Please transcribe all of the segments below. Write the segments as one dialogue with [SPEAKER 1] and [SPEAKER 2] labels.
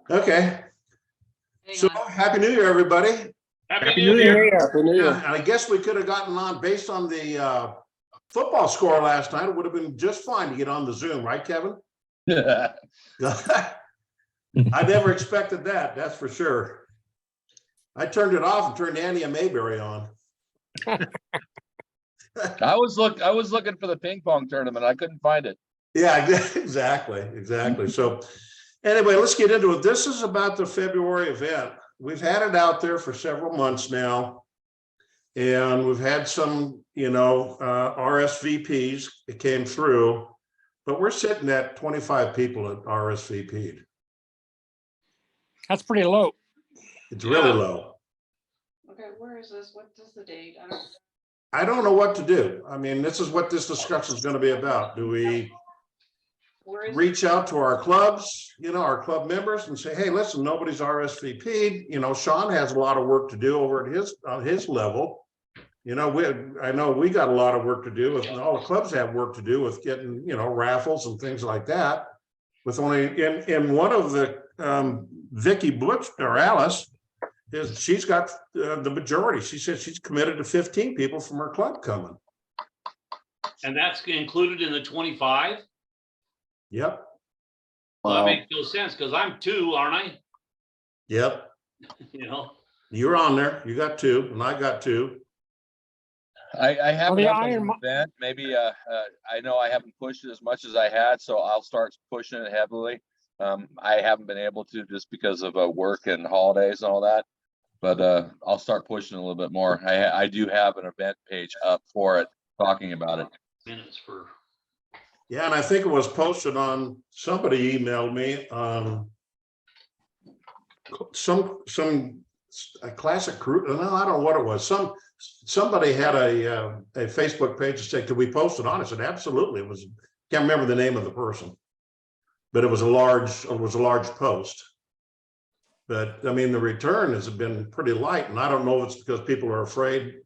[SPEAKER 1] Okay. So happy New Year, everybody.
[SPEAKER 2] Happy New Year.
[SPEAKER 3] Happy New Year.
[SPEAKER 1] Yeah, and I guess we could have gotten on based on the football score last night. It would have been just fine to get on the Zoom, right, Kevin?
[SPEAKER 3] Yeah.
[SPEAKER 1] I never expected that. That's for sure. I turned it off and turned Andy and Mayberry on.
[SPEAKER 3] I was looking for the ping pong tournament. I couldn't find it.
[SPEAKER 1] Yeah, exactly. So anyway, let's get into it. This is about the February event. We've had it out there for several months now, and we've had some, RSVPs. It came through, but we're sitting at 25 people at RSVP'd.
[SPEAKER 2] That's pretty low.
[SPEAKER 1] It's really low.
[SPEAKER 4] Okay, where is this? What is the date?
[SPEAKER 1] I don't know what to do. I mean, this is what this discussion is going to be about. Do we reach out to our clubs, our club members, and say, hey, listen, nobody's RSVP'd. Sean has a lot of work to do over at his level. I know we got a lot of work to do with, all the clubs have work to do with getting, raffles and things like that. With only in one of the Vicky Butch or Alice, she's got the majority. She said she's committed to 15 people from her club coming.
[SPEAKER 5] And that's included in the 25?
[SPEAKER 1] Yep.
[SPEAKER 5] Well, that makes no sense because I'm 2, aren't I?
[SPEAKER 1] Yep. You're on there. You got 2, and I got 2.
[SPEAKER 3] I haven't had an event. Maybe I know I haven't pushed it as much as I had, so I'll start pushing it heavily. I haven't been able to just because of work and holidays and all that, but I'll start pushing a little bit more. I do have an event page up for it, talking about it.
[SPEAKER 5] Minutes for.
[SPEAKER 1] Yeah, and I think it was posted on, somebody emailed me, a classic crew. No, I don't know what it was. Somebody had a Facebook page to say, could we post it on? I said, absolutely. It was, can't remember the name of the person, but it was a large post. But I mean, the return has been pretty light, and I don't know if it's because people are afraid,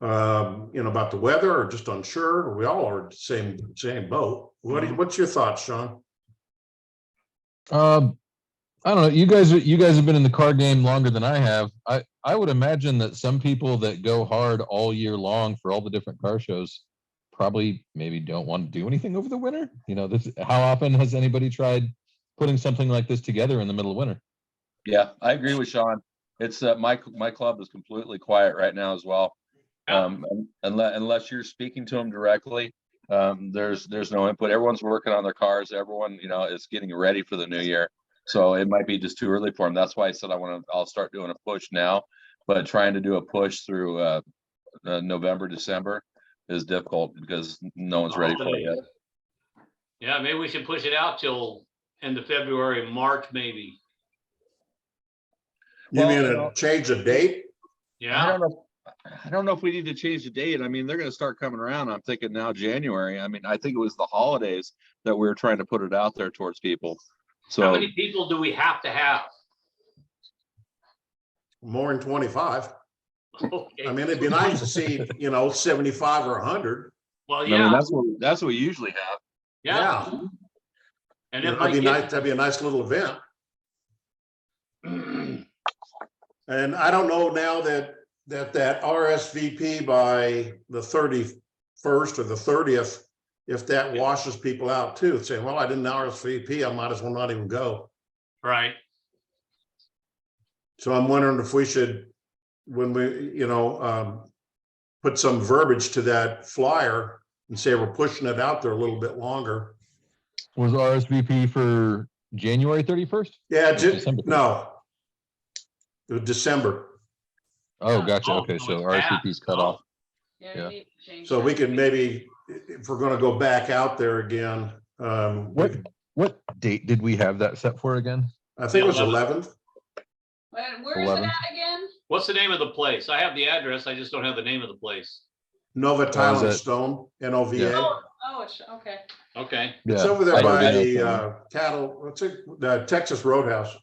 [SPEAKER 1] about the weather, or just unsure. We all are the same boat. What's your thoughts, Sean?
[SPEAKER 6] I don't know. You guys have been in the car game longer than I have. I would imagine that some people that go hard all year long for all the different car shows probably maybe don't want to do anything over the winter. How often has anybody tried putting something like this together in the middle of winter?
[SPEAKER 3] Yeah, I agree with Sean. It's my club is completely quiet right now as well. Unless you're speaking to them directly, there's no input. Everyone's working on their cars. Everyone, is getting ready for the new year. So it might be just too early for them. That's why I said I'll start doing a push now, but trying to do a push through November, December is difficult because no one's ready for it yet.
[SPEAKER 5] Yeah, maybe we should push it out till end of February, March, maybe.
[SPEAKER 1] You mean change the date?
[SPEAKER 5] Yeah.
[SPEAKER 3] I don't know if we need to change the date. I mean, they're going to start coming around. I'm thinking now January. I mean, I think it was the holidays that we were trying to put it out there towards people. So
[SPEAKER 5] how many people do we have to have?
[SPEAKER 1] More than 25.
[SPEAKER 5] Okay.
[SPEAKER 1] I mean, it'd be nice to see, 75 or 100.
[SPEAKER 5] Well, yeah.
[SPEAKER 3] I mean, that's what we usually have.
[SPEAKER 5] Yeah. And
[SPEAKER 1] that'd be a nice little event. And I don't know now that RSVP by the 31st or the 30th, if that washes people out too, saying, well, I didn't RSVP, I might as well not even go.
[SPEAKER 5] Right.
[SPEAKER 1] So I'm wondering if we should, when we, put some verbiage to that flyer and say we're pushing it out there a little bit longer.
[SPEAKER 6] Was RSVP for January 31st?
[SPEAKER 1] Yeah,
[SPEAKER 6] December 31st?
[SPEAKER 1] No. It was December.
[SPEAKER 6] Oh, gotcha. Okay, so RSVP's cut off.
[SPEAKER 4] Yeah.
[SPEAKER 1] So we could maybe, if we're going to go back out there again.
[SPEAKER 6] What date did we have that set for again?
[SPEAKER 1] I think it was 11th.
[SPEAKER 4] Where is it at again?
[SPEAKER 5] What's the name of the place? I have the address. I just don't have the name of the place.
[SPEAKER 1] Nova Tile and Stone, NOVA.
[SPEAKER 6] Yeah.
[SPEAKER 4] Oh, it's okay.
[SPEAKER 5] Okay.
[SPEAKER 1] It's over there by the the Texas Roadhouse.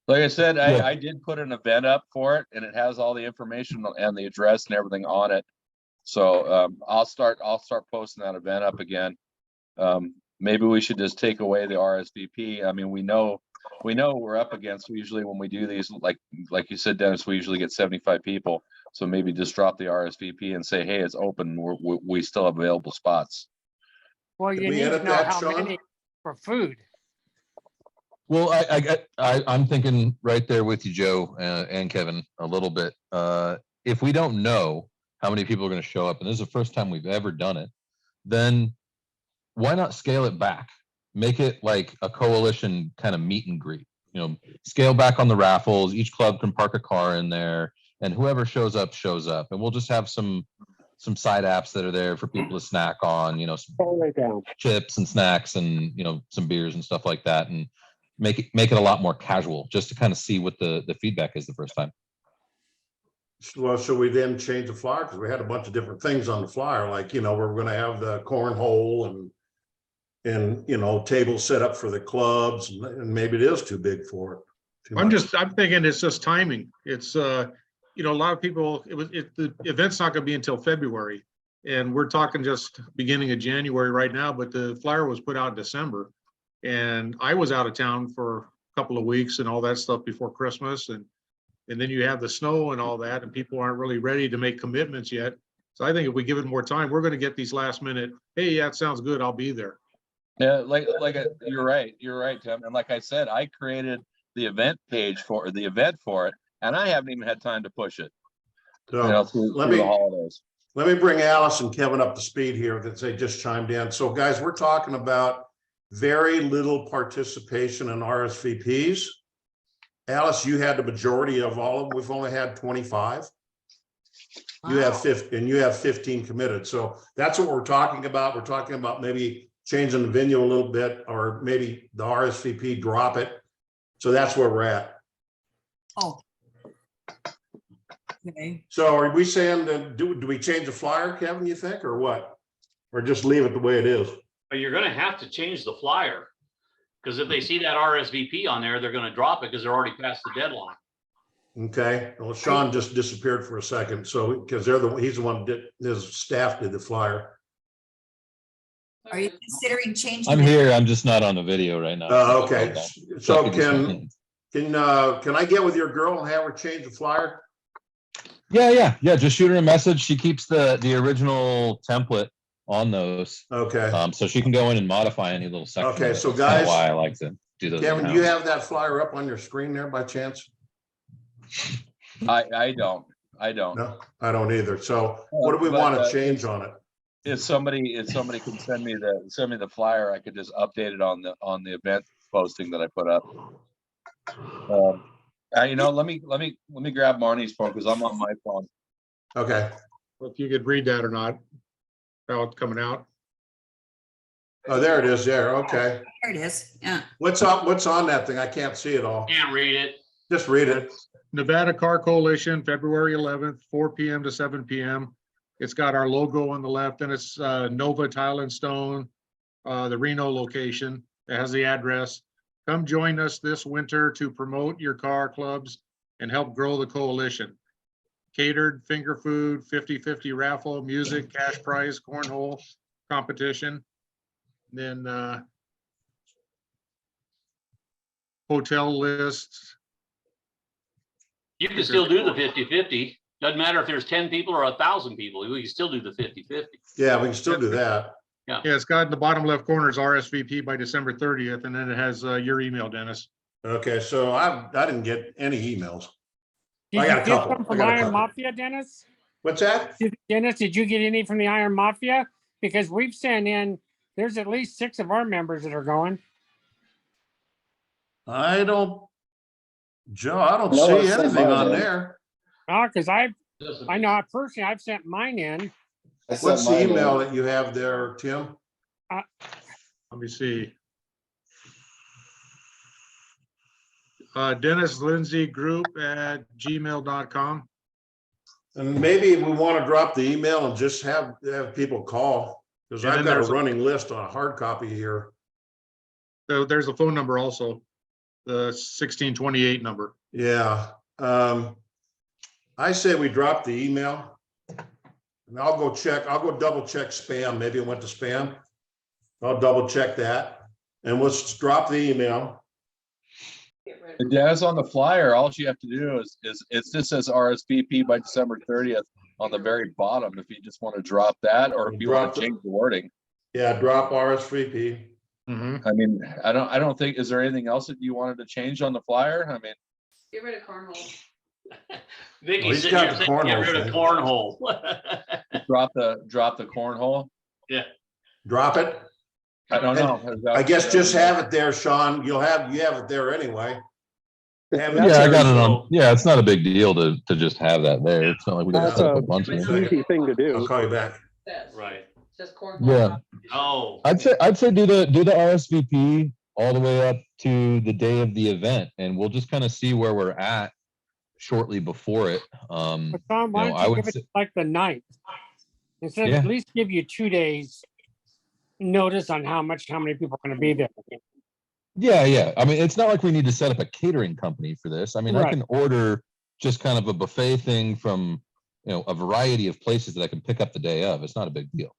[SPEAKER 3] Like I said, I did put an event up for it, and it has all the information and the address and everything on it. So I'll start posting that event up again. maybe we should just take away the RSVP. I mean, we know we're up against, usually when we do these, like you said, Dennis, we usually get 75 people. So maybe just drop the RSVP and say, hey, it's open. We still have available spots.
[SPEAKER 2] Well,
[SPEAKER 1] Did
[SPEAKER 2] you
[SPEAKER 1] we
[SPEAKER 2] need to
[SPEAKER 1] edit
[SPEAKER 2] know
[SPEAKER 1] that,
[SPEAKER 2] how
[SPEAKER 1] Sean?
[SPEAKER 2] many for food.
[SPEAKER 6] Well, I'm thinking right there with you, Joe, and Kevin, a little bit. If we don't know how many people are going to show up, and this is the first time we've ever done it, then why not scale it back? Make it like a coalition kind of meet and greet. You know, scale back on the raffles. Each club can park a car in there, and whoever shows up, and we'll just have some side apps that are there for people to snack on. You know, some chips and snacks, and you know, some beers and stuff like that, and make it a lot more casual, just to kind of see what the feedback is the first time.
[SPEAKER 1] Well, should we then change the flyer? Because we had a bunch of different things on the flyer, like, you know, we're gonna have the cornhole and you know, tables set up for the clubs, and maybe it is too big for it.
[SPEAKER 7] I'm thinking it's just timing. It's, you know, a lot of people, the event's not gonna be until February. And we're talking just beginning of January right now, but the flyer was put out in December. And I was out of town for a couple of weeks and all that stuff before Christmas. And then you have the snow and all that, and people aren't really ready to make commitments yet. So I think if we give it more time, we're gonna get these last minute, hey, yeah, it sounds good, I'll be there.
[SPEAKER 3] Yeah, you're right, Tim. And like I said, I created the event page for it, and I haven't even had time to push it.
[SPEAKER 1] So,
[SPEAKER 3] You know, through the holidays.
[SPEAKER 1] let me bring Alice and Kevin up to speed here, that they just chimed in. So guys, we're talking about very little participation in RSVPs. Alice, you had the majority of all of them. We've only had 25. You have 50, and you have 15 committed. So that's what we're talking about. We're talking about maybe changing the venue a little bit, or maybe the RSVP, drop it. So that's where we're at.
[SPEAKER 8] Oh. Okay.
[SPEAKER 1] So are we saying that, do we change the flyer, Kevin, you think, or what? Or just leave it the way it is?
[SPEAKER 5] But you're gonna have to change the flyer. Because if they see that RSVP on there, they're gonna drop it because they're already past the deadline.
[SPEAKER 1] Okay, well, Sean just disappeared for a second. So, because he's the one that his staff did the flyer.
[SPEAKER 8] Are you considering changing?
[SPEAKER 6] I'm here. I'm just not on the video right now.
[SPEAKER 1] Okay, so can I get with your girl and have her change the flyer?
[SPEAKER 6] Yeah. Just shoot her a message. She keeps the original template on those.
[SPEAKER 1] Okay.
[SPEAKER 6] So she can go in and modify any little section.
[SPEAKER 1] Okay, so
[SPEAKER 6] That's kinda
[SPEAKER 1] guys,
[SPEAKER 6] why I like to do those.
[SPEAKER 1] Kevin, do
[SPEAKER 6] now.
[SPEAKER 1] you have that flyer up on your screen there by chance?
[SPEAKER 3] I don't.
[SPEAKER 1] No, I don't either. So what do we want to change on it?
[SPEAKER 3] If somebody can send me the flyer, I could just update it on the event posting that I put up. You know, let me grab Marnie's phone, because I'm on my phone.
[SPEAKER 1] Okay.
[SPEAKER 7] If you could read that or not, how it's coming out.
[SPEAKER 1] Oh, there it is there. Okay.
[SPEAKER 8] There it is. Yeah.
[SPEAKER 1] What's on that thing? I can't see it all.
[SPEAKER 5] Can't read it.
[SPEAKER 1] Just read it.
[SPEAKER 7] Nevada Car Coalition, February 11th, 4 p.m. to 7 p.m. It's got our logo on the left, and it's Nova Tile and Stone, the Reno location. It has the address. Come join us this winter to promote your car clubs and help grow the coalition. Catered finger food, 50-50 raffle, music, cash prize, cornhole competition. Then hotel lists.
[SPEAKER 5] You can still do the 50-50. Doesn't matter if there's 10 people or 1,000 people. We can still do the 50-50.
[SPEAKER 1] Yeah, we can still do that.
[SPEAKER 7] Yeah, it's got in the bottom left corner is RSVP by December 30th, and then it has your email, Dennis.
[SPEAKER 1] Okay, so I didn't get any emails.
[SPEAKER 2] Did
[SPEAKER 1] I got
[SPEAKER 2] you
[SPEAKER 1] a
[SPEAKER 2] get
[SPEAKER 1] couple.
[SPEAKER 2] some
[SPEAKER 1] I
[SPEAKER 2] from
[SPEAKER 1] got a
[SPEAKER 2] Iron
[SPEAKER 1] couple.
[SPEAKER 2] Mafia, Dennis?
[SPEAKER 1] What's that?
[SPEAKER 2] Dennis, did you get any from the Iron Mafia? Because we've sent in, there's at least 6 of our members that are going.
[SPEAKER 1] I don't, Joe, I don't
[SPEAKER 3] No, I
[SPEAKER 1] see
[SPEAKER 3] sent
[SPEAKER 1] anything
[SPEAKER 3] mine
[SPEAKER 1] on
[SPEAKER 3] in.
[SPEAKER 1] there.
[SPEAKER 2] Oh, because I know personally, I've sent mine in.
[SPEAKER 1] What's the email that you have there, Tim?
[SPEAKER 7] Let me see. Dennis Lindsay Group at gmail.com.
[SPEAKER 1] And maybe we want to drop the email and just have people call, because
[SPEAKER 7] And
[SPEAKER 1] I've
[SPEAKER 7] then
[SPEAKER 1] got a
[SPEAKER 7] there's a-
[SPEAKER 1] running list on a hard copy here.
[SPEAKER 7] So there's a phone number also, the 1628 number.
[SPEAKER 1] Yeah. I say we drop the email. And I'll go double check spam. Maybe it went to spam. I'll double check that. And we'll just drop the email.
[SPEAKER 4] Get rid
[SPEAKER 3] The
[SPEAKER 4] of
[SPEAKER 3] Dennis on the flyer, all you have to do is it just says RSVP by December 30th on the very bottom. If you just want to drop that, or if you want
[SPEAKER 1] Drop
[SPEAKER 3] to
[SPEAKER 1] the-
[SPEAKER 3] change the wording.
[SPEAKER 1] Yeah, drop RSVP.
[SPEAKER 7] Mhm.
[SPEAKER 3] I mean, I don't think, is there anything else that you wanted to change on the flyer? I mean,
[SPEAKER 4] Get rid of cornhole.
[SPEAKER 5] Vicky's
[SPEAKER 1] he's
[SPEAKER 5] sitting
[SPEAKER 1] got
[SPEAKER 5] here
[SPEAKER 1] the
[SPEAKER 5] saying, get
[SPEAKER 1] cornhole
[SPEAKER 5] rid of
[SPEAKER 1] thing.
[SPEAKER 5] cornhole.
[SPEAKER 3] drop the cornhole.
[SPEAKER 1] Drop it.
[SPEAKER 3] I don't know.
[SPEAKER 1] I guess just have it there, Sean. You have it there anyway. Have it
[SPEAKER 6] Yeah, I
[SPEAKER 1] there,
[SPEAKER 6] got it
[SPEAKER 1] so-
[SPEAKER 6] on. Yeah, it's not a big deal to just have that there. It's not like we got to
[SPEAKER 9] That's
[SPEAKER 6] set up a
[SPEAKER 9] a
[SPEAKER 6] bunch of them.
[SPEAKER 9] easy thing to
[SPEAKER 1] I'll
[SPEAKER 9] do.
[SPEAKER 1] call you back.
[SPEAKER 4] Says,
[SPEAKER 5] Right.
[SPEAKER 4] says cornhole.
[SPEAKER 6] Yeah.
[SPEAKER 5] Oh.
[SPEAKER 6] I'd say do the RSVP all the way up to the day of the event, and we'll just kind of see where we're at shortly before it.
[SPEAKER 2] But Tom, why
[SPEAKER 6] You know, I
[SPEAKER 2] don't you
[SPEAKER 6] would
[SPEAKER 2] give it
[SPEAKER 6] say-
[SPEAKER 2] like the 9th? Instead of
[SPEAKER 6] Yeah.
[SPEAKER 2] at least give you 2 days notice on how many people are gonna be there.
[SPEAKER 6] Yeah. I mean, it's not like we need to set up a catering company for this. I mean, I
[SPEAKER 2] Right.
[SPEAKER 6] can order just kind of a buffet thing from, a variety of places that I can pick up the day of. It's not a big deal.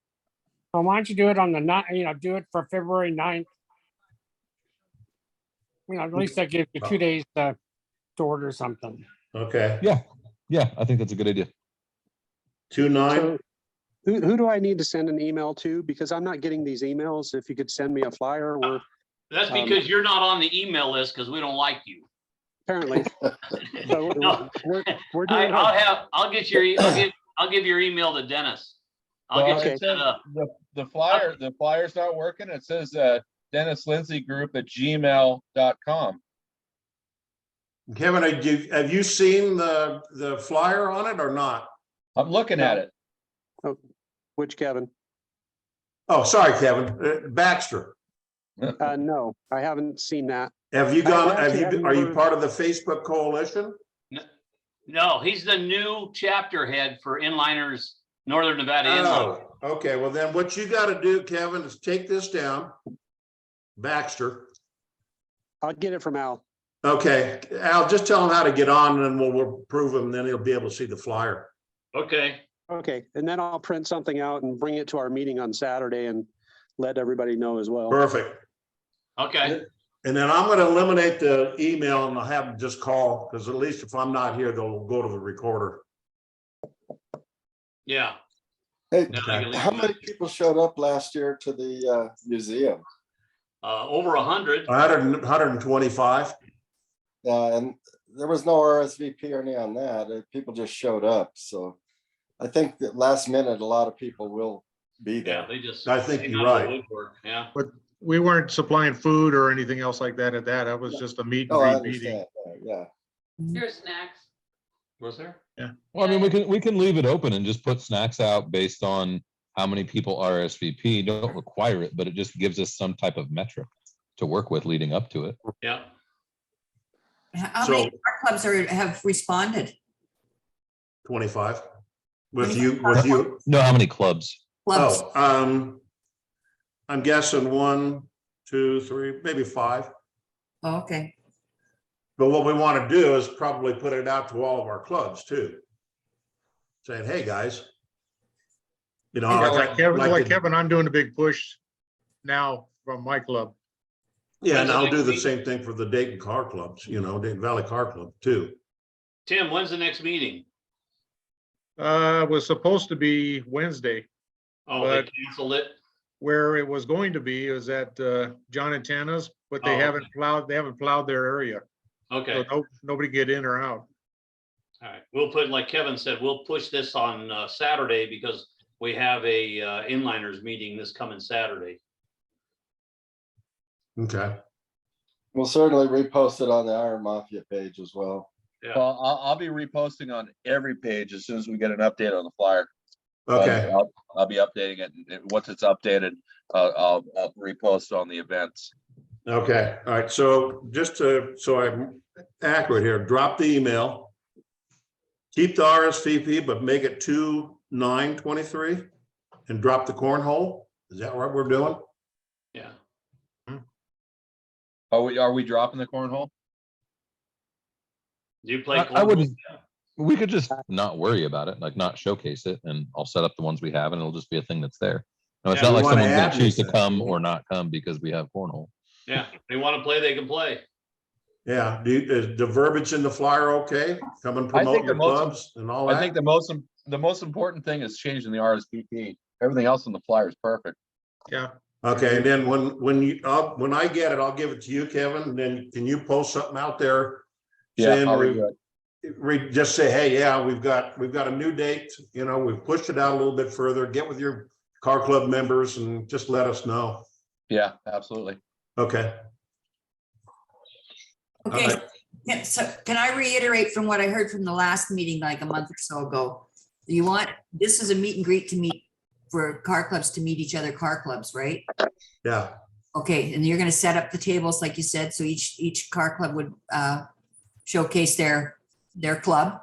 [SPEAKER 2] Well, why don't you do it on the 9th, do it for February 9th? At least that gives you 2 days to order something.
[SPEAKER 1] Okay.
[SPEAKER 6] Yeah, I think that's a good idea.
[SPEAKER 1] 2-9.
[SPEAKER 9] So who do I need to send an email to? Because I'm not getting these emails. If you could send me a flyer, or
[SPEAKER 5] That's because you're not on the email list because we don't like you.
[SPEAKER 9] apparently. So
[SPEAKER 5] No.
[SPEAKER 9] we're doing.
[SPEAKER 5] I'll get your, I'll give your email to Dennis. I'll
[SPEAKER 3] Well,
[SPEAKER 5] get you
[SPEAKER 3] it
[SPEAKER 5] set
[SPEAKER 3] says
[SPEAKER 5] up.
[SPEAKER 3] the flyer's not working. It says Dennis Lindsay Group at gmail.com.
[SPEAKER 1] Kevin, have you seen the flyer on it or not?
[SPEAKER 3] I'm looking at it.
[SPEAKER 9] Which Kevin?
[SPEAKER 1] Oh, sorry, Kevin. Baxter.
[SPEAKER 9] No, I haven't seen that.
[SPEAKER 1] Have you
[SPEAKER 9] I
[SPEAKER 1] gone,
[SPEAKER 9] actually haven't
[SPEAKER 1] are you
[SPEAKER 9] never-
[SPEAKER 1] part of the Facebook coalition?
[SPEAKER 5] No, he's the new chapter head for Inliners, Northern Nevada Inline.
[SPEAKER 1] Oh, okay. Well, then what you got to do, Kevin, is take this down. Baxter.
[SPEAKER 9] I'll get it from Al.
[SPEAKER 1] Okay, Al, just tell him how to get on and we'll approve him, then he'll be able to see the flyer.
[SPEAKER 5] Okay,
[SPEAKER 9] Okay, and then I'll print something out and bring it to our meeting on Saturday and let everybody know as well.
[SPEAKER 1] Perfect.
[SPEAKER 5] okay.
[SPEAKER 1] And then I'm gonna eliminate the email and I'll have them just call, because at least if I'm not here, they'll go to the recorder.
[SPEAKER 5] Yeah.
[SPEAKER 10] Hey,
[SPEAKER 5] Now I can leave
[SPEAKER 10] how
[SPEAKER 5] a
[SPEAKER 10] many
[SPEAKER 5] message.
[SPEAKER 10] people showed up last year to the museum?
[SPEAKER 5] Over 100.
[SPEAKER 1] 125.
[SPEAKER 10] And there was no RSVP or any on that. People just showed up. So I think that last minute, a lot of people will be
[SPEAKER 5] Yeah,
[SPEAKER 10] there.
[SPEAKER 5] they just.
[SPEAKER 1] I think
[SPEAKER 5] came
[SPEAKER 1] you're
[SPEAKER 5] out of the
[SPEAKER 1] right.
[SPEAKER 5] woodwork, Yeah.
[SPEAKER 7] We weren't supplying food or anything else like that at that. That was just a meet and
[SPEAKER 10] Oh, I
[SPEAKER 7] greet meeting.
[SPEAKER 10] understand. Yeah.
[SPEAKER 4] Here's snacks.
[SPEAKER 5] Was there?
[SPEAKER 6] Well, I mean, we can leave it open and just put snacks out based on how many people RSVP. Don't require it, but it just gives us some type of metric to work with leading up to it.
[SPEAKER 5] Yeah.
[SPEAKER 8] How
[SPEAKER 1] So-
[SPEAKER 8] many art clubs have responded?
[SPEAKER 1] 25. With you.
[SPEAKER 6] No, how many clubs?
[SPEAKER 8] Clubs?
[SPEAKER 1] Oh, I'm guessing 1, 2, 3, maybe 5.
[SPEAKER 8] Oh, okay.
[SPEAKER 1] But what we want to do is probably put it out to all of our clubs too. Saying, hey, guys. You know,
[SPEAKER 7] Yeah,
[SPEAKER 1] like
[SPEAKER 7] like Kevin, I'm doing a big push now from my club.
[SPEAKER 1] yeah, and
[SPEAKER 5] When's the
[SPEAKER 1] I'll do
[SPEAKER 5] next
[SPEAKER 1] the
[SPEAKER 5] meeting?
[SPEAKER 1] same thing for the Dayton Car Clubs, Dayton Valley Car Club too.
[SPEAKER 5] Tim, when's the next meeting?
[SPEAKER 9] Was supposed to be Wednesday.
[SPEAKER 5] Oh, they
[SPEAKER 9] But-
[SPEAKER 5] canceled it?
[SPEAKER 9] Where it was going to be is at John and Tana's, but they
[SPEAKER 5] Oh,
[SPEAKER 9] haven't plowed their area.
[SPEAKER 5] Okay,
[SPEAKER 9] So nobody get in or out.
[SPEAKER 5] all right. We'll put, like Kevin said, we'll push this on Saturday because we have a inliners meeting this coming Saturday.
[SPEAKER 1] Okay.
[SPEAKER 10] We'll certainly repost it on the Iron Mafia page as well.
[SPEAKER 5] Yeah.
[SPEAKER 3] Well, I'll be reposting on every page as soon as we get an update on the flyer.
[SPEAKER 1] Okay.
[SPEAKER 3] I'll be updating it. And once it's updated, I'll repost on the events.
[SPEAKER 1] Okay. All right. So just so I'm accurate here, drop the email. Keep the RSVP, but make it 2/9/23 and drop the cornhole. Is that what we're doing?
[SPEAKER 5] Yeah.
[SPEAKER 3] Are we dropping the cornhole?
[SPEAKER 5] Do you play?
[SPEAKER 6] I
[SPEAKER 5] cornhole?
[SPEAKER 6] wouldn't. We could just not worry about it, like not showcase it, and I'll set up the ones we have, and it'll just be a thing that's there. No, it's
[SPEAKER 5] Yeah,
[SPEAKER 6] not
[SPEAKER 1] we
[SPEAKER 6] like
[SPEAKER 1] wanna
[SPEAKER 6] someone's
[SPEAKER 1] add
[SPEAKER 6] gonna choose to
[SPEAKER 1] these
[SPEAKER 6] come
[SPEAKER 1] things.
[SPEAKER 6] or not come because we have cornhole.
[SPEAKER 5] Yeah, they want to play, they can play.
[SPEAKER 1] Yeah, is the verbiage in the flyer okay? Come and promote
[SPEAKER 3] think the
[SPEAKER 1] your
[SPEAKER 3] most-
[SPEAKER 1] clubs and all
[SPEAKER 3] I think
[SPEAKER 1] that?
[SPEAKER 3] the most important thing is changing the RSVP. Everything else on the flyer is perfect.
[SPEAKER 7] Yeah.
[SPEAKER 1] Okay, and then when I get it, I'll give it to you, Kevin, and then can you post something out there?
[SPEAKER 3] Yeah,
[SPEAKER 1] saying
[SPEAKER 3] I'll
[SPEAKER 1] we-
[SPEAKER 3] redo it.
[SPEAKER 1] Just say, hey, yeah, we've got a new date, you know, we've pushed it out a little bit further, get with your car club members and just let us know.
[SPEAKER 3] Yeah, absolutely.
[SPEAKER 1] Okay.
[SPEAKER 8] Okay,
[SPEAKER 1] Alright.
[SPEAKER 8] yeah, so can I reiterate from what I heard from the last meeting like a month or so ago? This is a meet and greet to meet, for car clubs to meet each other car clubs, right?
[SPEAKER 1] Yeah,
[SPEAKER 8] Okay, and you're gonna set up the tables, like you said, so each car club would showcase their club.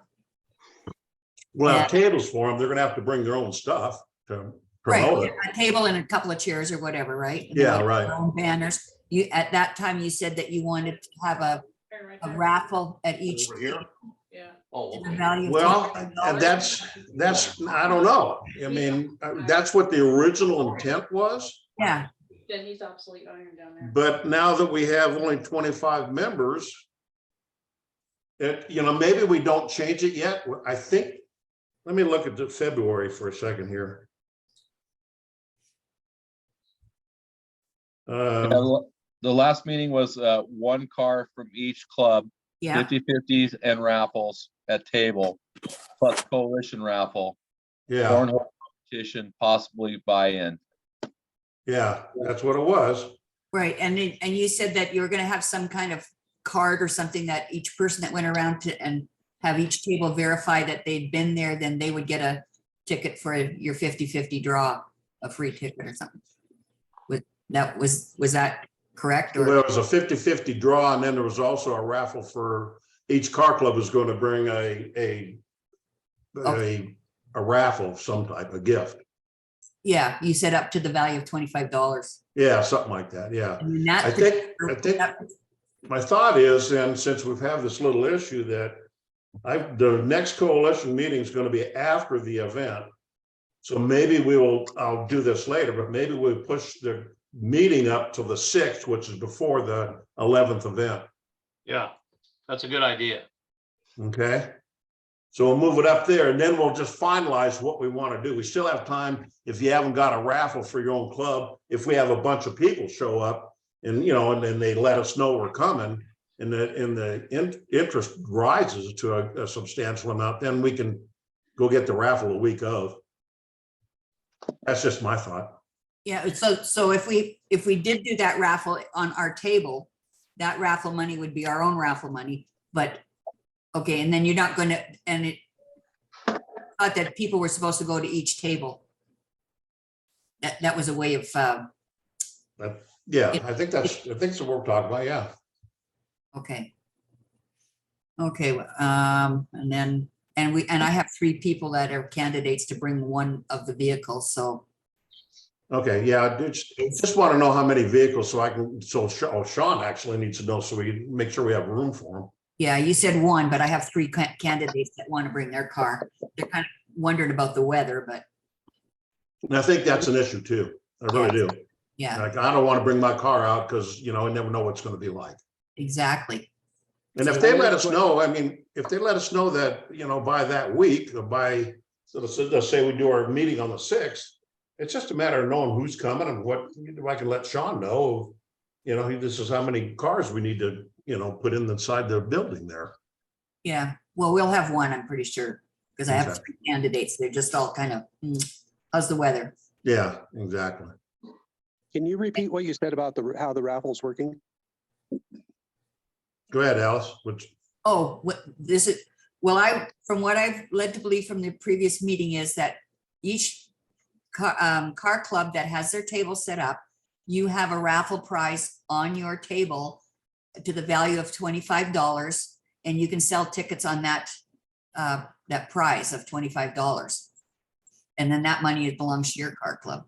[SPEAKER 1] well,
[SPEAKER 8] Yeah.
[SPEAKER 1] tables for them, they're gonna have to bring their own stuff to
[SPEAKER 8] Right,
[SPEAKER 1] promote it.
[SPEAKER 8] a table and a couple of chairs or whatever, right? And they
[SPEAKER 1] Yeah,
[SPEAKER 8] would have
[SPEAKER 1] right.
[SPEAKER 8] their own banners. At that time, you said that you wanted to have a
[SPEAKER 4] Right
[SPEAKER 8] a
[SPEAKER 4] there.
[SPEAKER 8] raffle at each.
[SPEAKER 1] Over here?
[SPEAKER 8] table
[SPEAKER 4] Yeah.
[SPEAKER 5] Oh,
[SPEAKER 8] to the
[SPEAKER 5] okay.
[SPEAKER 8] value of
[SPEAKER 1] Well,
[SPEAKER 8] $25.
[SPEAKER 1] that's, I don't know. I mean, that's what the original intent was.
[SPEAKER 8] Yeah,
[SPEAKER 4] Then he's obsolete iron down there.
[SPEAKER 1] But now that we have only 25 members, maybe we don't change it yet. I think, let me look at the February for a second here.
[SPEAKER 3] The last meeting was one car from each club,
[SPEAKER 8] yeah,
[SPEAKER 3] 50/50s and raffles at table, plus coalition raffle,
[SPEAKER 1] Yeah,
[SPEAKER 3] cornhole competition, possibly buy-in.
[SPEAKER 1] yeah, that's what it was.
[SPEAKER 8] right. And you said that you were gonna have some kind of card or something that each person that went around to and have each table verify that they'd been there, then they would get a ticket for your 50/50 draw, a free ticket or something. Was that correct?
[SPEAKER 1] Well,
[SPEAKER 8] Or,
[SPEAKER 1] it was a 50/50 draw, and then there was also a raffle for each car club was going to bring a raffle of some type, a gift.
[SPEAKER 8] yeah, you said up to the value of $25.
[SPEAKER 1] Yeah, something like that. Yeah.
[SPEAKER 8] And that
[SPEAKER 1] I think
[SPEAKER 8] that-
[SPEAKER 1] my thought is, and since we've had this little issue that the next coalition meeting is going to be after the event. So maybe I'll do this later, but maybe we'll push the meeting up to the 6th, which is before the 11th event.
[SPEAKER 5] Yeah, that's a good idea.
[SPEAKER 1] Okay. So we'll move it up there and then we'll just finalize what we want to do. We still have time. If you haven't got a raffle for your own club, if we have a bunch of people show up and, and then they let us know we're coming and the interest rises to a substantial amount, then we can go get the raffle a week of. That's just my thought.
[SPEAKER 8] Yeah, so if we did do that raffle on our table, that raffle money would be our own raffle money, but, okay, and then you're not gonna, and it thought that people were supposed to go to each table. That was a way of,
[SPEAKER 1] Yeah, I think that's what we're talking about. Yeah.
[SPEAKER 8] okay. Okay, and I have 3 people that are candidates to bring one of the vehicles, so.
[SPEAKER 1] Okay, yeah, I just want to know how many vehicles so Sean actually needs to know so we can make sure we have room for him.
[SPEAKER 8] Yeah, you said 1, but I have 3 candidates that want to bring their car. They're kind of wondering about the weather, but
[SPEAKER 1] And I think that's an issue too. I really do.
[SPEAKER 8] yeah,
[SPEAKER 1] Like, I don't want to bring my car out because, I never know what's going to be like.
[SPEAKER 8] exactly.
[SPEAKER 1] And if they let us know, if they let us know that, by that week or so let's say we do our meeting on the 6th, it's just a matter of knowing who's coming and what, I can let Sean know, this is how many cars we need to, put inside the building there.
[SPEAKER 8] Yeah, well, we'll have 1, I'm pretty sure, because I have
[SPEAKER 1] Exactly.
[SPEAKER 8] 3 candidates. They're just all kind of, how's the weather?
[SPEAKER 1] Yeah, exactly.
[SPEAKER 9] Can you repeat what you said about how the raffle's working?
[SPEAKER 1] Go ahead, Alice.
[SPEAKER 8] Oh, from what I've led to believe from the previous meeting is that each car club that has their table set up, you have a raffle prize on your table to the value of $25, and you can sell tickets on that prize of $25. And then that money belongs to your car club.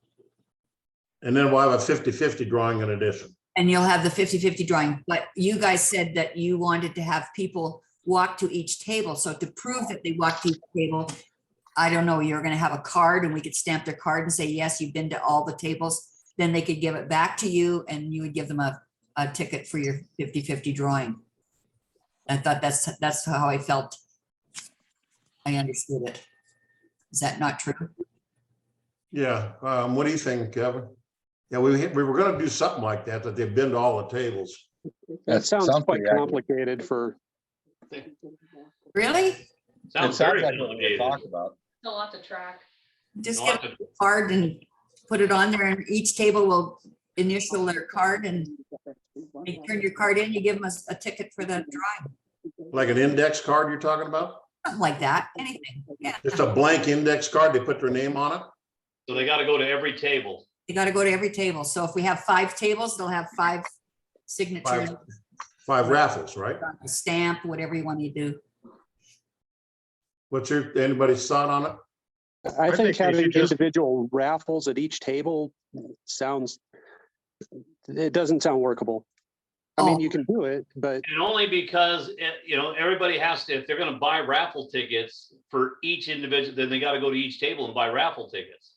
[SPEAKER 1] And then we'll have a 50/50 drawing in addition.
[SPEAKER 8] And you'll have the 50/50 drawing, but you guys said that you wanted to have people walk to each table. So to prove that they walk to each table, I don't know, you're gonna have a card and we could stamp their card and say, yes, you've been to all the tables. Then they could give it back to you and you would give them a ticket for your 50-50 drawing. I thought that's how I felt. I understood it. Is that not true?
[SPEAKER 1] Yeah, what do you think, Kevin? Yeah, we were gonna do something like that, that they've been to all the tables.
[SPEAKER 9] That sounds quite
[SPEAKER 3] pretty accurate.
[SPEAKER 9] complicated for,
[SPEAKER 8] Really?
[SPEAKER 3] It
[SPEAKER 5] Sounds
[SPEAKER 3] sounds
[SPEAKER 5] very
[SPEAKER 3] like what we
[SPEAKER 5] complicated.
[SPEAKER 3] talked about.
[SPEAKER 4] A lot to track.
[SPEAKER 8] Just
[SPEAKER 5] A
[SPEAKER 8] get
[SPEAKER 5] lot
[SPEAKER 8] a card and put it on there and each table will initial their card and you turn your card in, you give them a ticket for the drawing,
[SPEAKER 1] Like an index card you're talking about?
[SPEAKER 8] something like that, anything. Yeah,
[SPEAKER 1] Just a blank index card, they put their name on it?
[SPEAKER 5] So they gotta go to every table.
[SPEAKER 8] you got to go to every table. So if we have 5 tables, they'll have 5 signatures,
[SPEAKER 1] Five raffles, right?
[SPEAKER 8] a stamp, whatever you want to do.
[SPEAKER 1] What's anybody's thought on it?
[SPEAKER 9] I think
[SPEAKER 7] think we
[SPEAKER 9] having
[SPEAKER 7] should just-
[SPEAKER 9] individual raffles at each table it doesn't sound workable. I mean,
[SPEAKER 8] Oh.
[SPEAKER 9] you can do it, but
[SPEAKER 5] And only because, everybody has to, if they're gonna buy raffle tickets for each individual, then they gotta go to each table and buy raffle tickets.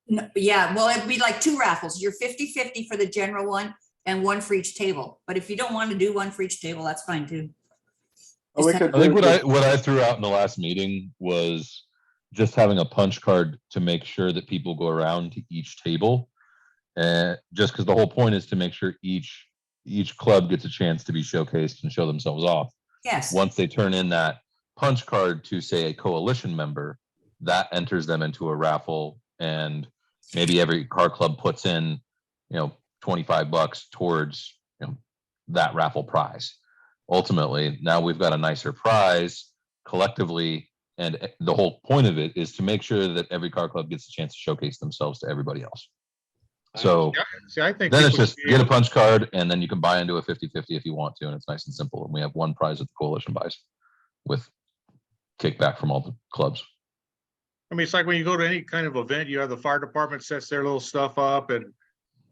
[SPEAKER 8] No, yeah, well, it'd be like 2 raffles. You're 50-50 for the general one and 1 for each table. But if you don't want to do 1 for each table, that's fine too.
[SPEAKER 10] We
[SPEAKER 8] Just
[SPEAKER 10] could
[SPEAKER 6] I think
[SPEAKER 10] do-
[SPEAKER 6] what I threw out in the last meeting was just having a punch card to make sure that people go around to each table. And just because the whole point is to make sure each club gets a chance to be showcased and show themselves off.
[SPEAKER 8] Yes,
[SPEAKER 6] Once they turn in that punch card to, say, a coalition member, that enters them into a raffle, and maybe every car club puts in, $25 towards, that raffle prize. Ultimately, now we've got a nicer prize collectively, and the whole point of it is to make sure that every car club gets a chance to showcase themselves to everybody else. So
[SPEAKER 7] See, I think.
[SPEAKER 6] then it's
[SPEAKER 7] people
[SPEAKER 6] just
[SPEAKER 7] should be
[SPEAKER 6] get a
[SPEAKER 7] able-
[SPEAKER 6] punch card, and then you can buy into a 50-50 if you want to, and it's nice and simple. And we have 1 prize that the coalition buys with kickback from all the clubs.
[SPEAKER 7] I mean, it's like when you go to any kind of event, you have the fire department sets their little stuff up and,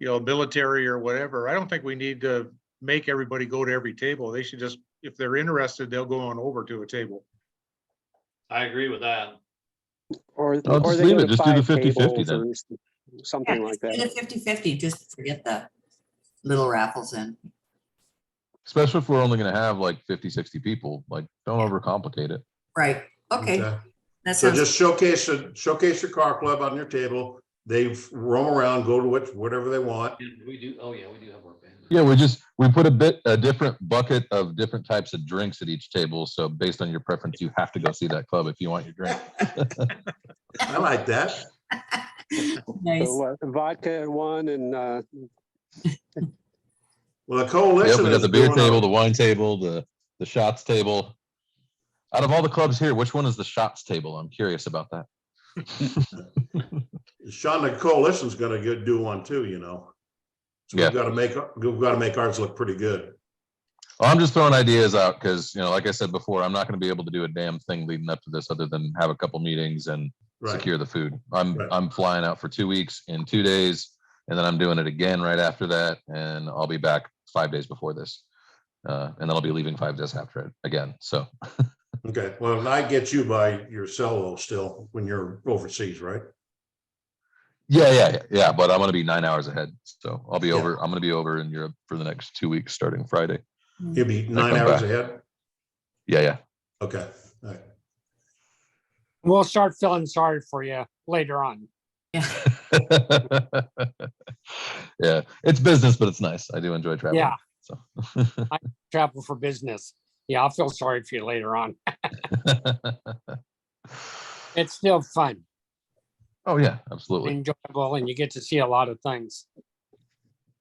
[SPEAKER 7] military or whatever. I don't think we need to make everybody go to every table. They should just, if they're interested, they'll go on over to a table.
[SPEAKER 5] I agree with that.
[SPEAKER 9] or
[SPEAKER 6] Oh, just
[SPEAKER 9] they
[SPEAKER 6] leave
[SPEAKER 9] go
[SPEAKER 6] it.
[SPEAKER 9] to
[SPEAKER 6] Just do the
[SPEAKER 9] 5
[SPEAKER 6] 50-50
[SPEAKER 9] tables
[SPEAKER 6] then.
[SPEAKER 9] or something like
[SPEAKER 8] do
[SPEAKER 9] that.
[SPEAKER 8] the 50-50, just forget the little raffles in.
[SPEAKER 6] Especially if we're only going to have like 50-60 people. Like, don't overcomplicate it.
[SPEAKER 8] Right, okay, that
[SPEAKER 1] So
[SPEAKER 8] sounds,
[SPEAKER 1] just showcase your car club on your table. They roam around, go to whatever they want.
[SPEAKER 5] We do, oh yeah, we do have our band.
[SPEAKER 6] Yeah, we put a different bucket of different types of drinks at each table. So based on your preference, you have to go see that club if you want your drink.
[SPEAKER 1] I like that.
[SPEAKER 8] nice.
[SPEAKER 9] So, vodka at 1 and
[SPEAKER 1] Well, the
[SPEAKER 6] Yep,
[SPEAKER 1] coalition
[SPEAKER 6] we got
[SPEAKER 1] is
[SPEAKER 6] the beer
[SPEAKER 1] doing
[SPEAKER 6] table,
[SPEAKER 1] a-
[SPEAKER 6] the wine table, the shots table. Out of all the clubs here, which one is the shots table? I'm curious about that.
[SPEAKER 1] Sean, the coalition's gonna do one too, So
[SPEAKER 6] Yeah.
[SPEAKER 1] we've got to make ours look pretty good.
[SPEAKER 6] Well, I'm just throwing ideas out because, like I said before, I'm not going to be able to do a damn thing leading up to this other than have a couple meetings and
[SPEAKER 1] Right.
[SPEAKER 6] secure the food.
[SPEAKER 1] Right.
[SPEAKER 6] I'm flying out for 2 weeks in 2 days, and then I'm doing it again right after that, and I'll be back 5 days before this, and then I'll be leaving 5 days after it again. So
[SPEAKER 1] Okay, well, and I get you by your cello still when you're overseas, right?
[SPEAKER 6] yeah. But I'm going to be 9 hours ahead, so I'll be
[SPEAKER 1] Yeah.
[SPEAKER 6] over. I'm going to be over in Europe for the next 2 weeks, starting Friday.
[SPEAKER 1] You'll be 9
[SPEAKER 6] come
[SPEAKER 1] hours
[SPEAKER 6] back.
[SPEAKER 1] ahead?
[SPEAKER 6] Yeah.
[SPEAKER 1] Okay, all right.
[SPEAKER 2] We'll start feeling sorry for you later on.
[SPEAKER 6] Yeah, it's business, but it's nice. I do enjoy traveling.
[SPEAKER 2] Yeah.
[SPEAKER 6] So.
[SPEAKER 2] Travel for business. Yeah, I'll feel sorry for you later on. It's still fun,
[SPEAKER 6] Oh yeah, absolutely.
[SPEAKER 2] enjoyable, and you get to see a lot of things.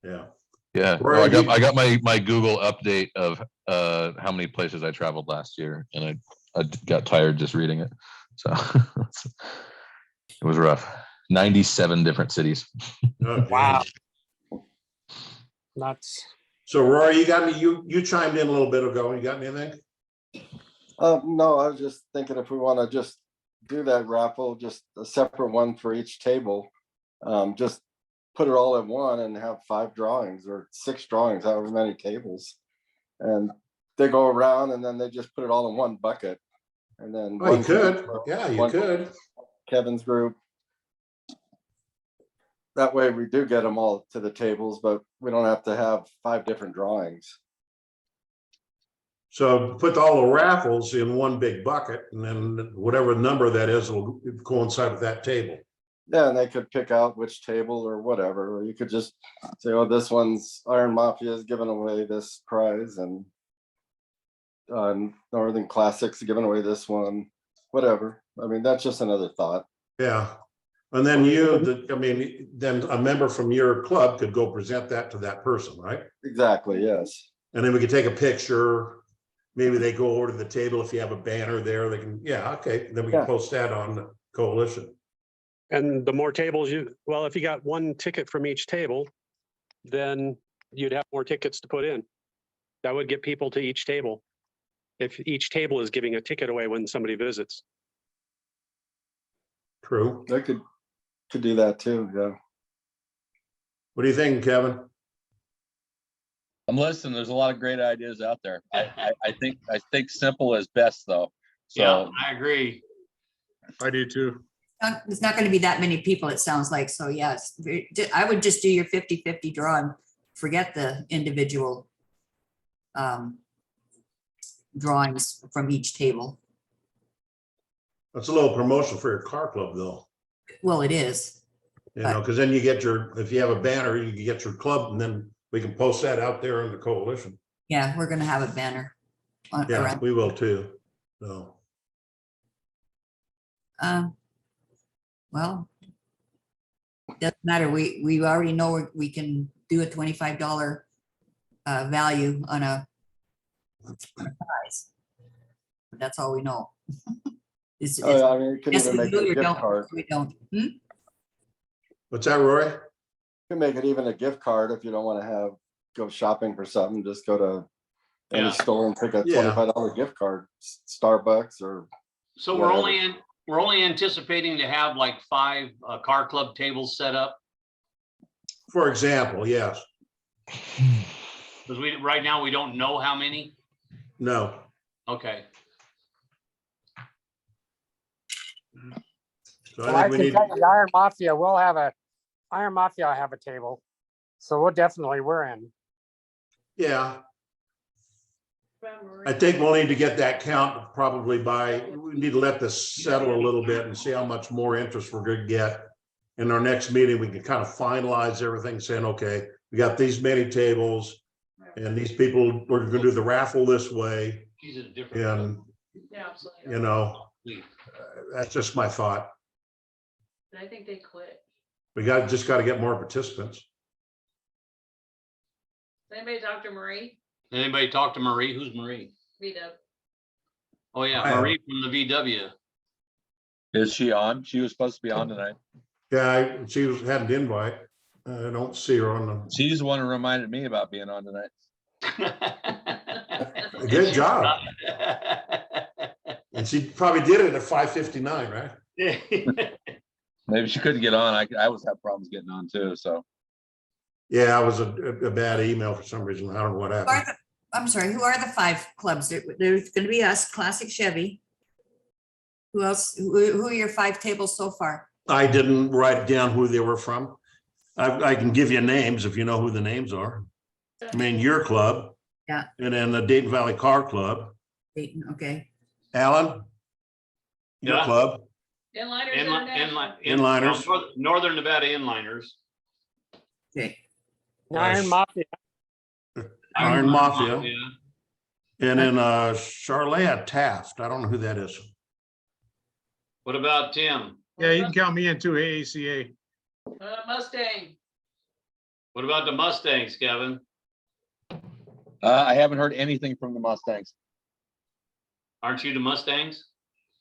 [SPEAKER 1] Yeah.
[SPEAKER 6] Yeah,
[SPEAKER 1] Where
[SPEAKER 6] no,
[SPEAKER 1] are you-
[SPEAKER 6] I got my Google update of how many places I traveled last year, and I got tired just reading it. So it was rough. 97 different cities.
[SPEAKER 1] Oh,
[SPEAKER 2] Wow.
[SPEAKER 1] geez.
[SPEAKER 2] That's
[SPEAKER 1] So Rory, you got me, you chimed in a little bit ago. You got anything?
[SPEAKER 10] No, I was just thinking if we want to just do that raffle, just a separate one for each table. Just put it all in one and have 5 drawings or 6 drawings, however many tables. And they go around and then they just put it all in one bucket. And then.
[SPEAKER 1] Oh, you
[SPEAKER 10] one-
[SPEAKER 1] could. Yeah, you
[SPEAKER 10] one-
[SPEAKER 1] could.
[SPEAKER 10] Kevin's group. That way we do get them all to the tables, but we don't have to have 5 different drawings.
[SPEAKER 1] So put all the raffles in one big bucket, and then whatever number that is will coincide with that table.
[SPEAKER 10] Yeah, and they could pick out which table or whatever, or you could just say, oh, this one's Iron Mafia is giving away this prize, and Northern Classics giving away this one, whatever. I mean, that's just another thought.
[SPEAKER 1] Yeah. And then then a member from your club could go present that to that person, right?
[SPEAKER 10] Exactly, yes.
[SPEAKER 1] And then we could take a picture. Maybe they go over to the table. If you have a banner there, they can, yeah, okay. Then we can post that on the coalition.
[SPEAKER 9] And the more tables if you got one ticket from each table, then you'd have more tickets to put in. That would get people to each table. If each table is giving a ticket away when somebody visits.
[SPEAKER 1] True.
[SPEAKER 10] They could do that too, yeah.
[SPEAKER 1] What do you think, Kevin?
[SPEAKER 3] I'm listening. There's a lot of great ideas out there. I think simple is best though.
[SPEAKER 5] Yeah,
[SPEAKER 3] So
[SPEAKER 5] I agree.
[SPEAKER 7] I do too.
[SPEAKER 8] It's not going to be that many people, it sounds like. So yes, I would just do your 50-50 draw and forget the individual drawings from each table.
[SPEAKER 1] That's a little promotion for your car club though.
[SPEAKER 8] Well, it is.
[SPEAKER 1] You know, because then you get if you have a banner, you can get your club, and then we can post that out there in the coalition.
[SPEAKER 8] Yeah, we're going to have a banner.
[SPEAKER 1] Yeah, we will too. So.
[SPEAKER 8] Well, doesn't matter. We already know we can do a $25 value on a prize. That's all we know.
[SPEAKER 10] I mean, you could
[SPEAKER 8] Yes,
[SPEAKER 10] even
[SPEAKER 8] we
[SPEAKER 10] make
[SPEAKER 8] do
[SPEAKER 10] it a
[SPEAKER 8] or
[SPEAKER 10] gift
[SPEAKER 8] don't.
[SPEAKER 10] card.
[SPEAKER 8] We don't.
[SPEAKER 1] What's that, Rory?
[SPEAKER 10] You can make it even a gift card if you don't want to go shopping for something. Just go to any store and pick a $25 gift card, Starbucks or.
[SPEAKER 5] So
[SPEAKER 10] whatever.
[SPEAKER 5] we're only anticipating to have like 5 car club tables set up.
[SPEAKER 1] For example, yes.
[SPEAKER 5] Because right now we don't know how many.
[SPEAKER 1] No.
[SPEAKER 5] Okay.
[SPEAKER 1] So
[SPEAKER 2] Well,
[SPEAKER 1] I
[SPEAKER 2] I
[SPEAKER 1] think we
[SPEAKER 2] can
[SPEAKER 1] need.
[SPEAKER 2] tell you, the Iron Mafia will have Iron Mafia will have a table. So we're in.
[SPEAKER 1] Yeah. I think we'll need to get that count probably we need to let this settle a little bit and see how much more interest we're going to get. In our next meeting, we can kind of finalize everything, saying, okay, we got these many tables and these people, we're going to do the raffle this way. And,
[SPEAKER 4] Yeah, absolutely.
[SPEAKER 1] you know, that's just my thought.
[SPEAKER 4] I think they quit.
[SPEAKER 1] We just got to get more participants.
[SPEAKER 4] Anybody talk to Marie?
[SPEAKER 5] Anybody talk to Marie? Who's Marie?
[SPEAKER 4] V-Dub.
[SPEAKER 5] Oh yeah,
[SPEAKER 1] Hi.
[SPEAKER 5] Marie from the VW.
[SPEAKER 3] is she on? She was supposed to be on tonight.
[SPEAKER 1] Yeah, she had an invite. I don't see her on the.
[SPEAKER 3] She's the one who reminded me about being on tonight.
[SPEAKER 1] Good job. And she probably did it at 5:59, right?
[SPEAKER 3] Maybe she couldn't get on. I always have problems getting on too. So
[SPEAKER 1] Yeah, it was a bad email for some reason. I don't know what happened.
[SPEAKER 8] I'm sorry, who are the 5 clubs? There's going to be us, Classic Chevy. Who else? Who are your 5 tables so far?
[SPEAKER 1] I didn't write down who they were from. I can give you names if you know who the names are. I mean, your club.
[SPEAKER 8] Yeah.
[SPEAKER 1] And then the Dayton Valley Car Club.
[SPEAKER 8] Dayton, okay.
[SPEAKER 1] Alan? Your
[SPEAKER 5] Yeah.
[SPEAKER 1] club?
[SPEAKER 4] Inliners International.
[SPEAKER 1] Inliners.
[SPEAKER 5] Northern Nevada Inliners.
[SPEAKER 8] Okay.
[SPEAKER 2] Iron Mafia.
[SPEAKER 1] Iron Mafia. And then Charlotte Taft. I don't know who that is.
[SPEAKER 5] What about Tim?
[SPEAKER 7] Yeah, you can count me in too, AACA.
[SPEAKER 4] Mustang.
[SPEAKER 5] What about the Mustangs, Kevin?
[SPEAKER 3] I haven't heard anything from the Mustangs.
[SPEAKER 5] Aren't you the Mustangs?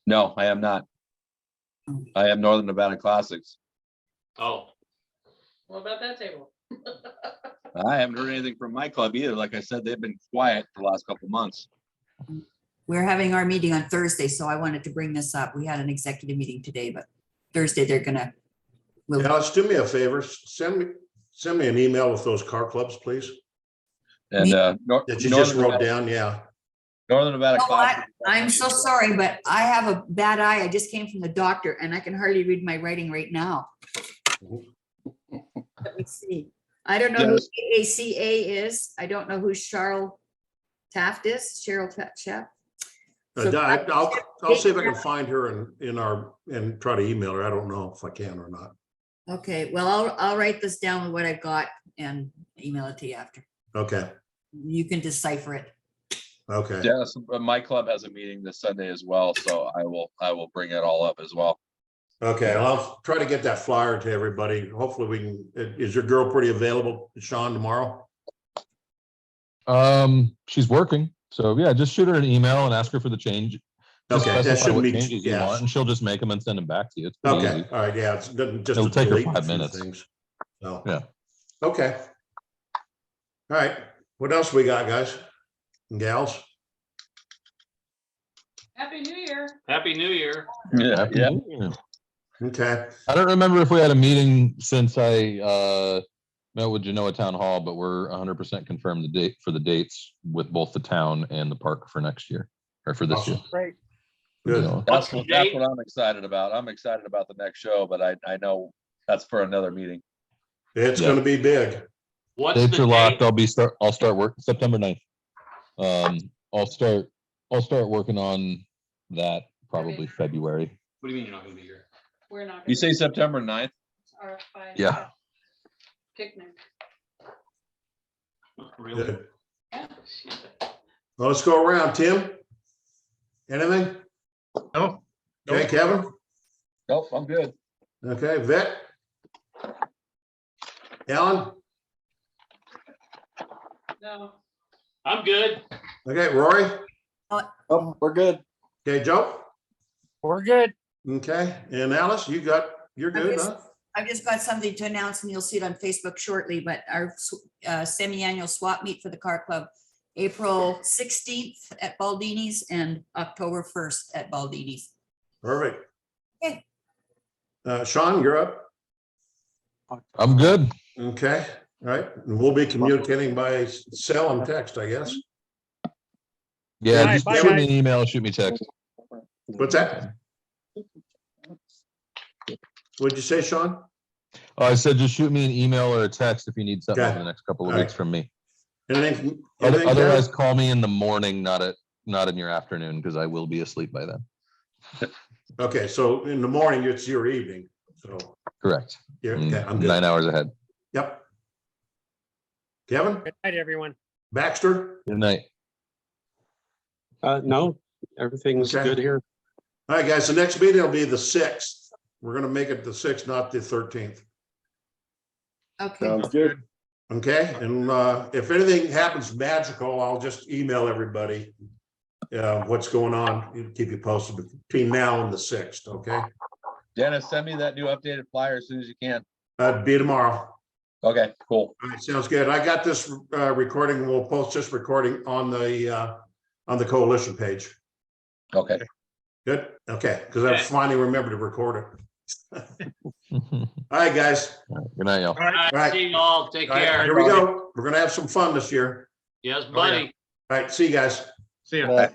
[SPEAKER 3] No, I am not. I am Northern Nevada Classics.
[SPEAKER 5] Oh,
[SPEAKER 4] What about that table?
[SPEAKER 3] I haven't heard anything from my club either. Like I said, they've been quiet for the last couple of months.
[SPEAKER 8] We're having our meeting on Thursday, so I wanted to bring this up. We had an executive meeting today, but Thursday they're gonna.
[SPEAKER 1] Alex, do me a favor. Send me an email with those car clubs, please.
[SPEAKER 3] And
[SPEAKER 1] That you just wrote down. Yeah.
[SPEAKER 3] Northern Nevada.
[SPEAKER 8] You know what?
[SPEAKER 3] Classic.
[SPEAKER 8] I'm so sorry, but I have a bad eye. I just came from the doctor and I can hardly read my writing right now. Let me see. I don't know who AACA is. I don't know who Cheryl Taft is. Cheryl Taft. So
[SPEAKER 1] I'll see if I can find her and try to email her. I don't know if I can or not.
[SPEAKER 8] Okay, well, I'll write this down with what I've got and email it to you after.
[SPEAKER 1] Okay,
[SPEAKER 8] You can decipher it.
[SPEAKER 1] okay.
[SPEAKER 3] Yeah, so my club has a meeting this Sunday as well, so I will bring it all up as well.
[SPEAKER 1] Okay, I'll try to get that flyer to everybody. Hopefully we can, is your girl pretty available, Sean, tomorrow?
[SPEAKER 6] She's working, so yeah, just shoot her an email and ask her for the change. Just
[SPEAKER 1] Okay, that
[SPEAKER 6] specify
[SPEAKER 1] shouldn't
[SPEAKER 6] what
[SPEAKER 1] be,
[SPEAKER 6] changes you
[SPEAKER 1] yeah.
[SPEAKER 6] want, and she'll just make them and send them back to you. It's pretty
[SPEAKER 1] Okay,
[SPEAKER 6] easy.
[SPEAKER 1] all right, yeah, it's just
[SPEAKER 6] It'll
[SPEAKER 1] to
[SPEAKER 6] take her
[SPEAKER 1] delete a
[SPEAKER 6] 5
[SPEAKER 1] few
[SPEAKER 6] minutes.
[SPEAKER 1] things. So,
[SPEAKER 6] Yeah.
[SPEAKER 1] okay. All right, what else we got, guys and gals?
[SPEAKER 4] Happy New Year.
[SPEAKER 5] Happy New Year.
[SPEAKER 3] Yeah,
[SPEAKER 6] Happy
[SPEAKER 3] yeah.
[SPEAKER 6] New Year.
[SPEAKER 1] Okay,
[SPEAKER 6] I don't remember if we had a meeting since I met with Genoa Town Hall, but we're 100% confirmed the date for the dates with both the town and the park for next year or for this year.
[SPEAKER 2] Great.
[SPEAKER 1] good.
[SPEAKER 6] So,
[SPEAKER 5] What's
[SPEAKER 3] That's
[SPEAKER 5] the
[SPEAKER 3] what
[SPEAKER 5] date?
[SPEAKER 3] I'm excited about. I'm excited about the next show, but I know that's for another meeting.
[SPEAKER 1] It's
[SPEAKER 6] Yeah.
[SPEAKER 1] gonna be big.
[SPEAKER 5] What's
[SPEAKER 6] dates
[SPEAKER 5] the
[SPEAKER 6] are locked.
[SPEAKER 5] date?
[SPEAKER 6] I'll start work September 9th. I'll start working on that probably February.
[SPEAKER 5] What do you mean you're not gonna be here?
[SPEAKER 4] We're not.
[SPEAKER 3] You
[SPEAKER 4] gonna
[SPEAKER 3] say
[SPEAKER 4] do
[SPEAKER 3] September 9th?
[SPEAKER 4] our five-
[SPEAKER 6] Yeah.
[SPEAKER 4] Picnic.
[SPEAKER 5] Really?
[SPEAKER 1] Good.
[SPEAKER 4] Yeah, shit.
[SPEAKER 1] Well, let's go around. Tim? Anything?
[SPEAKER 7] No,
[SPEAKER 1] Okay, Kevin?
[SPEAKER 3] Nope, I'm good.
[SPEAKER 1] Okay, Vic? Alan?
[SPEAKER 4] No,
[SPEAKER 5] I'm good.
[SPEAKER 1] Okay, Rory?
[SPEAKER 10] Oh, we're good.
[SPEAKER 1] Okay, Joe?
[SPEAKER 2] We're good.
[SPEAKER 1] Okay, and Alice, you're good, huh?
[SPEAKER 8] I've just got something to announce and you'll see it on Facebook shortly, but our semi-annual swap meet for the car club, April 16th at Baldini's and October 1st at Baldini's.
[SPEAKER 1] Perfect.
[SPEAKER 8] Okay.
[SPEAKER 1] Sean, you're up.
[SPEAKER 6] I'm good.
[SPEAKER 1] Okay, all right. And we'll be communicating by cell and text, I guess.
[SPEAKER 6] Yeah,
[SPEAKER 2] All right,
[SPEAKER 6] just
[SPEAKER 2] bye,
[SPEAKER 6] shoot me
[SPEAKER 2] guys.
[SPEAKER 6] an email, shoot me a text.
[SPEAKER 1] What's that? What'd you say, Sean?
[SPEAKER 6] Oh, I said just shoot me an email or a text if you need something
[SPEAKER 1] Okay.
[SPEAKER 6] over the next couple of
[SPEAKER 1] All right.
[SPEAKER 6] weeks from me.
[SPEAKER 1] Anything?
[SPEAKER 6] Otherwise,
[SPEAKER 1] Kev?
[SPEAKER 6] call me in the morning, not in your afternoon, because I will be asleep by then.
[SPEAKER 1] Okay, so in the morning, it's your evening, so,
[SPEAKER 6] Correct.
[SPEAKER 1] yeah, okay, I'm
[SPEAKER 6] 9
[SPEAKER 1] good.
[SPEAKER 6] hours ahead.
[SPEAKER 1] Yep. Kevin?
[SPEAKER 2] Good night, everyone.
[SPEAKER 1] Baxter?
[SPEAKER 6] Good night.
[SPEAKER 9] No, everything's
[SPEAKER 1] Okay.
[SPEAKER 9] good here.
[SPEAKER 1] All right, guys, the next meeting will be the 6th. We're gonna make it the 6th, not the 13th.
[SPEAKER 8] Okay,
[SPEAKER 10] Sounds good.
[SPEAKER 1] Okay, and if anything happens magical, I'll just email everybody what's going on, keep you posted between now and the 6th, okay?
[SPEAKER 3] Dennis, send me that new updated flyer as soon as you can.
[SPEAKER 1] Be tomorrow.
[SPEAKER 3] Okay, cool.
[SPEAKER 1] All right, sounds good. I got this recording. We'll post this recording on the coalition page.
[SPEAKER 3] Okay.
[SPEAKER 1] Good, okay, because I
[SPEAKER 5] Okay.
[SPEAKER 1] finally remembered to record it. All right, guys.
[SPEAKER 6] Good night, y'all.
[SPEAKER 5] All right,
[SPEAKER 1] All right.
[SPEAKER 5] see you all. Take
[SPEAKER 1] All right,
[SPEAKER 5] care.
[SPEAKER 1] here we go. We're gonna have some fun this year.
[SPEAKER 5] Yes, buddy.
[SPEAKER 1] All right, see you guys.
[SPEAKER 7] see ya.
[SPEAKER 10] Good night.